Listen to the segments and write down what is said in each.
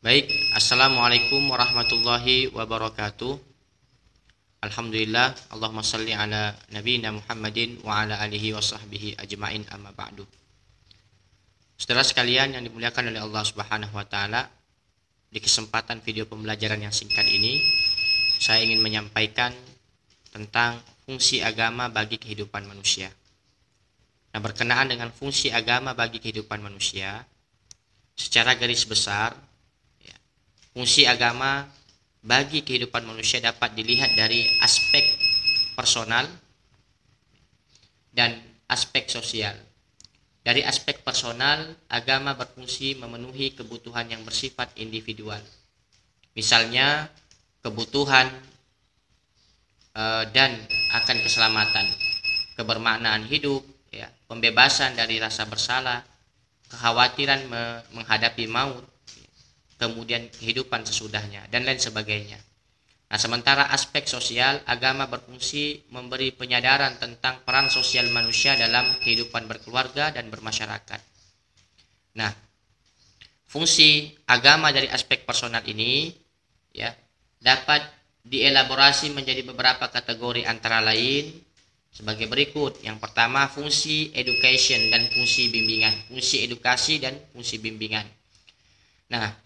Baik, Assalamualaikum warahmatullahi wabarakatuh. Alhamdulillah, Allahumma salli ala nabiyina Muhammadin wa ala alihi wa sahbihi ajma'in amma ba'du. Saudara sekalian yang dimuliakan oleh Allah Subhanahu wa taala, di kesempatan video pembelajaran yang singkat ini, saya ingin menyampaikan tentang fungsi agama bagi kehidupan manusia. Nah, berkenaan dengan fungsi agama bagi kehidupan manusia, secara garis besar, fungsi agama bagi kehidupan manusia dapat dilihat dari aspek personal dan aspek sosial. Dari aspek personal, agama berfungsi memenuhi kebutuhan yang bersifat individual. Misalnya, kebutuhan dan akan keselamatan, kebermaknaan hidup, pembebasan dari rasa bersalah, kekhawatiran menghadapi maut, kemudian kehidupan sesudahnya, dan lain sebagainya. Nah, sementara aspek sosial, agama berfungsi memberi penyadaran tentang peran sosial manusia dalam kehidupan berkeluarga dan bermasyarakat. Nah, fungsi agama dari aspek personal ini dapat dielaborasi menjadi beberapa kategori, antara lain sebagai berikut. Yang pertama, fungsi education dan fungsi bimbingan. Fungsi edukasi dan fungsi bimbingan. Nah,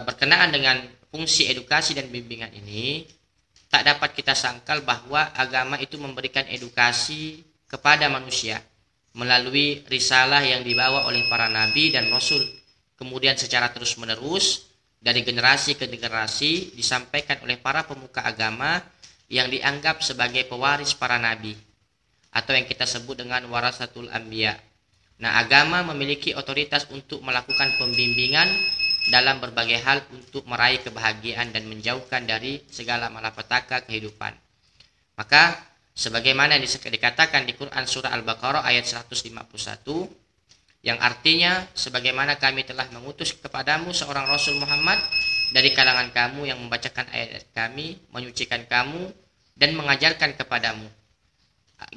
berkenaan dengan fungsi edukasi dan bimbingan ini, tak dapat kita sangkal bahwa agama itu memberikan edukasi kepada manusia melalui risalah yang dibawa oleh para nabi dan rasul, kemudian secara terus-menerus dari generasi ke generasi disampaikan oleh para pemuka agama yang dianggap sebagai pewaris para nabi, atau yang kita sebut dengan warasatul anbiya. Nah, agama memiliki otoritas untuk melakukan pembimbingan dalam berbagai hal untuk meraih kebahagiaan dan menjauhkan dari segala malapetaka kehidupan. Maka sebagaimana yang dikatakan di Quran surah Al-Baqarah ayat 151, yang artinya, sebagaimana kami telah mengutus kepadamu seorang Rasul Muhammad dari kalangan kamu yang membacakan ayat kami, menyucikan kamu, dan mengajarkan kepadamu,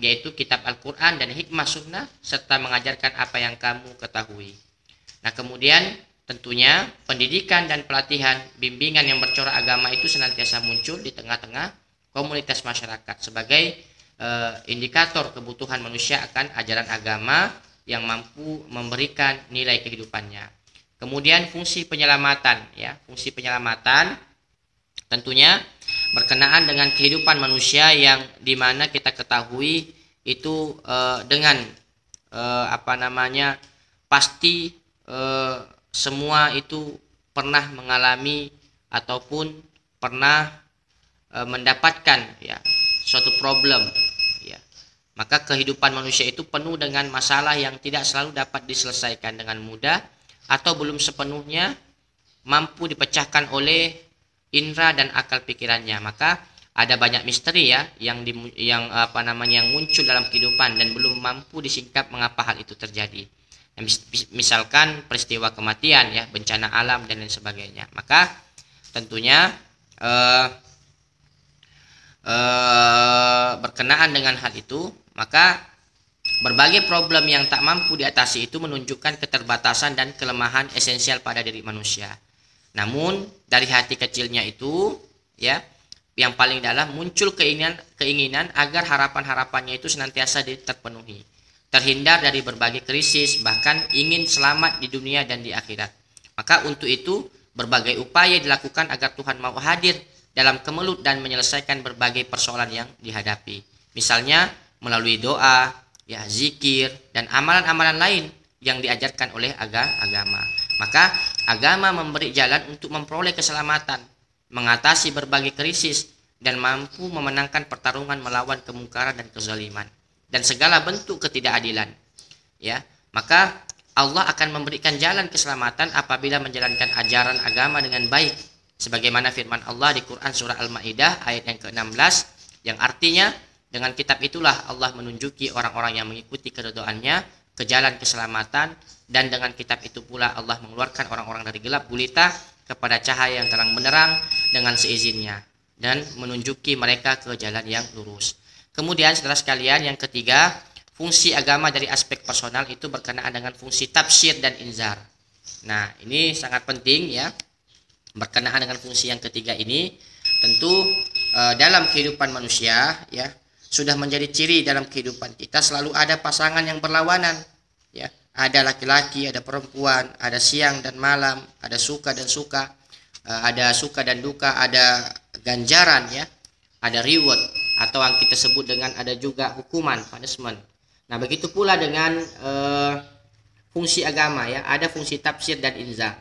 yaitu kitab Al-Quran dan hikmah sunnah, serta mengajarkan apa yang kamu ketahui. Nah, kemudian tentunya pendidikan dan pelatihan bimbingan yang bercorak agama itu senantiasa muncul di tengah-tengah komunitas masyarakat sebagai indikator kebutuhan manusia akan ajaran agama yang mampu memberikan nilai kehidupannya. Kemudian fungsi penyelamatan, fungsi penyelamatan tentunya berkenaan dengan kehidupan manusia yang dimana kita ketahui itu dengan pasti semua itu pernah mengalami ataupun pernah mendapatkan suatu problem. Maka kehidupan manusia itu penuh dengan masalah yang tidak selalu dapat diselesaikan dengan mudah atau belum sepenuhnya mampu dipecahkan oleh indera dan akal pikirannya. Maka ada banyak misteri yang muncul dalam kehidupan dan belum mampu disingkap mengapa hal itu terjadi. Misalkan peristiwa kematian, bencana alam dan lain sebagainya. Maka tentunya berkenaan dengan hal itu, maka berbagai problem yang tak mampu diatasi itu menunjukkan keterbatasan dan kelemahan esensial pada diri manusia. Namun dari hati kecilnya itu, yang paling dalam muncul keinginan agar harapan-harapannya itu senantiasa terpenuhi, terhindar dari berbagai krisis, bahkan ingin selamat di dunia dan di akhirat. Maka untuk itu berbagai upaya dilakukan agar Tuhan mau hadir dalam kemelut dan menyelesaikan berbagai persoalan yang dihadapi. Misalnya melalui doa, zikir, dan amalan-amalan lain yang diajarkan oleh agama. Maka agama memberi jalan untuk memperoleh keselamatan, mengatasi berbagai krisis, dan mampu memenangkan pertarungan melawan kemungkaran dan kezaliman dan segala bentuk ketidakadilan. Maka Allah akan memberikan jalan keselamatan apabila menjalankan ajaran agama dengan baik, sebagaimana firman Allah di Quran surah Al-Maidah ayat yang ke-16, yang artinya, dengan kitab itulah Allah menunjuki orang-orang yang mengikuti keridhaannya ke jalan keselamatan, dan dengan kitab itu pula Allah mengeluarkan orang-orang dari gelap gulita kepada cahaya yang terang benderang dengan seizinnya, dan menunjuki mereka ke jalan yang lurus. Kemudian saudara sekalian, yang ketiga, fungsi agama dari aspek personal itu berkenaan dengan fungsi tafsir dan inzar. Nah, ini sangat penting Berkenaan dengan fungsi yang ketiga ini, tentu dalam kehidupan manusia ya sudah menjadi ciri dalam kehidupan kita, selalu ada pasangan yang berlawanan ya. Ada laki-laki, ada perempuan, ada siang dan malam, ada suka dan suka, ada suka dan duka, ada ganjaran ya, ada reward atau yang kita sebut dengan ada juga hukuman, punishment. Nah, begitu pula dengan fungsi agama ya, ada fungsi tafsir dan inzar.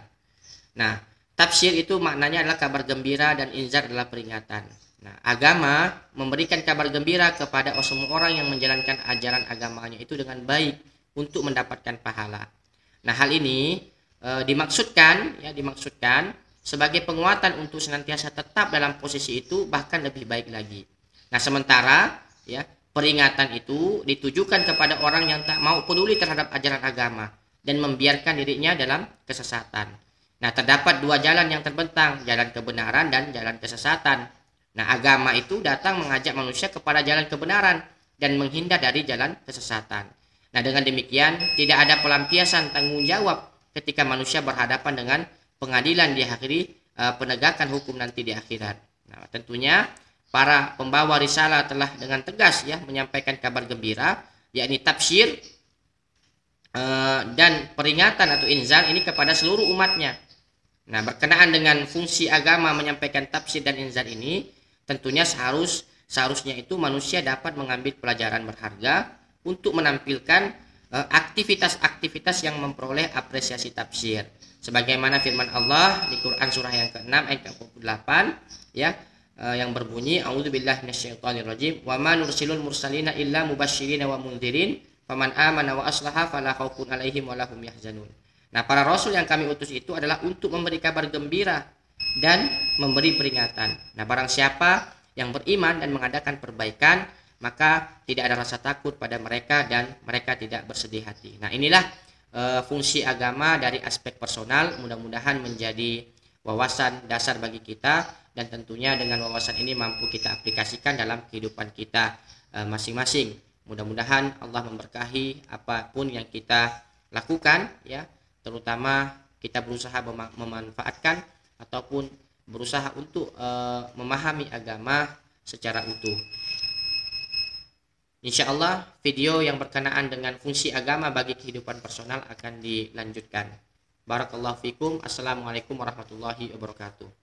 Nah, tafsir itu maknanya adalah kabar gembira dan inzar adalah peringatan. Nah, agama memberikan kabar gembira kepada semua orang yang menjalankan ajaran agamanya itu dengan baik untuk mendapatkan pahala. Nah, hal ini dimaksudkan sebagai penguatan untuk senantiasa tetap dalam posisi itu, bahkan lebih baik lagi. Nah, sementara ya peringatan itu ditujukan kepada orang yang tak mau peduli terhadap ajaran agama dan membiarkan dirinya dalam kesesatan. Nah, terdapat dua jalan yang terbentang, jalan kebenaran dan jalan kesesatan. Nah, agama itu datang mengajak manusia kepada jalan kebenaran dan menghindar dari jalan kesesatan. Nah, dengan demikian tidak ada pelampiasan tanggung jawab ketika manusia berhadapan dengan pengadilan di akhir penegakan hukum nanti di akhirat. Nah, tentunya para pembawa risalah telah dengan tegas ya menyampaikan kabar gembira, yakni tafsir dan peringatan atau inzar ini kepada seluruh umatnya. Nah, berkenaan dengan fungsi agama menyampaikan tafsir dan inzar ini, tentunya seharusnya itu manusia dapat mengambil pelajaran berharga untuk menampilkan aktivitas-aktivitas yang memperoleh apresiasi tafsir. Sebagaimana firman Allah di Quran surah yang ke-6 ayat ke-28 ya, yang berbunyi a'udzubillahi minasyaitonirrajim wa ma nursilul mursalina illa mubasysyirin wa mundzirin faman amana wa aslaha fala khaufun 'alaihim wa lahum yahzanun. Nah, para rasul yang kami utus itu adalah untuk memberi kabar gembira dan memberi peringatan. Nah, barang siapa yang beriman dan mengadakan perbaikan, maka tidak ada rasa takut pada mereka dan mereka tidak bersedih hati. Nah, inilah fungsi agama dari aspek personal. Mudah-mudahan menjadi wawasan dasar bagi kita, dan tentunya dengan wawasan ini mampu kita aplikasikan dalam kehidupan kita masing-masing. Mudah-mudahan Allah memberkahi apapun yang kita lakukan ya, terutama kita berusaha memanfaatkan ataupun berusaha untuk memahami agama secara utuh. Insya Allah video yang berkenaan dengan fungsi agama bagi kehidupan personal akan dilanjutkan. Barakallahu fikum. Assalamualaikum warahmatullahi wabarakatuh.